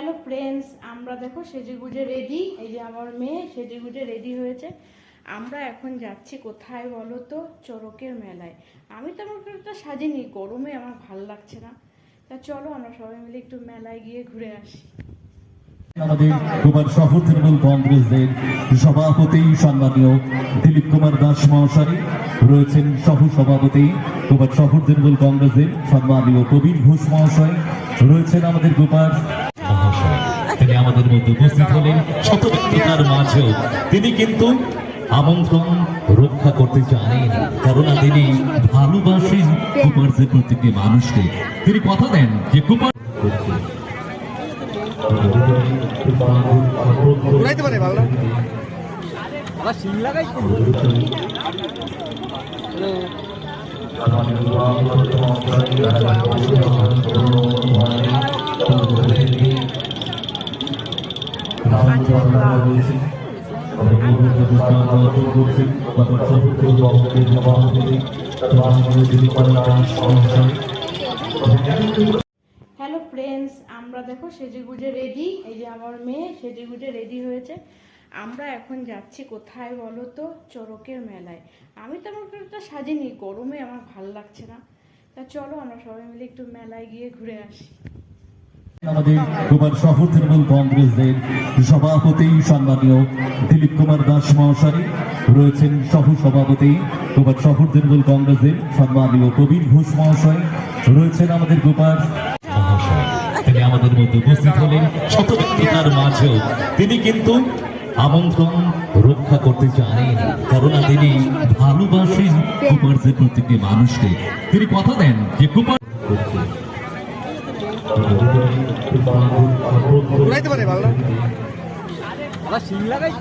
Hello friends, আমরা দেখো সেজেগুজে ready. এই যে আমার মেয়ে সেজেগুজে রেডি হয়েছে। আমরা এখন যাচ্ছি কোথায় বলো তো? চড়কের মেলায়। আমি তো আমার একটা সাজিনি, গরমে আমার ভাল লাগছে না। তা চলো আমরা সবাই মিলে একটু মেলায় গিয়ে ঘুরে আসি। আমাদের কুমার শহর তৃণমূল কংগ্রেসের সভাপতি সম্মানীয় দিলীপ কুমার দাস মহাশয় রয়েছেন, সহ সভাপতি কুমার শহর তৃণমূল কংগ্রেসের সম্মানীয় প্রবীণ ঘোষ মহাশয় রয়েছেন, আমাদের গোপাল মহাশয়। তিনি আমাদের মধ্যে উপস্থিত হলেন শত ব্যক্তিতার মাঝেও তিনি কিন্তু আমন্ত্রণ রক্ষা করতে জানেন, কেননা তিনি ভালোবাসেন কুমারদের প্রত্যেকটি মানুষকে। তিনি কথা দেন যে কুমার ঘুরাইতে পারে ভালো আবার সিল লাগাই হ্যালো ফ্রেন্ডস, আমরা দেখো সেজেগুজে রেডি। এই যে আমার মেয়ে সেজেগুজে রেডি হয়েছে। আমরা এখন যাচ্ছি কোথায় বলো তো? চড়কের মেলায়। আমি তো আমার একটা সাজিনি, গরমে আমার ভাল লাগছে না। তা চলো আমরা সবাই মিলে একটু মেলায় গিয়ে ঘুরে আসি। আমাদের কুমার শহর তৃণমূল কংগ্রেসের সভাপতি সম্মানীয় দিলীপ কুমার দাস মহাশয় রয়েছেন, সহ সভাপতি কুমার শহর তৃণমূল কংগ্রেসের সম্মানীয় প্রবীণ ঘোষ মহাশয় রয়েছেন, আমাদের গোপাল মহাশয়। তিনি আমাদের মধ্যে উপস্থিত হলেন শত ব্যক্তিতার মাঝেও তিনি কিন্তু আমন্ত্রণ রক্ষা করতে জানেন, কেননা তিনি ভালোবাসেন কুমারদের প্রত্যেকটি মানুষকে। তিনি কথা দেন যে কুমার ঘুরাইতে পারে ভালো আবার সিল লাগাই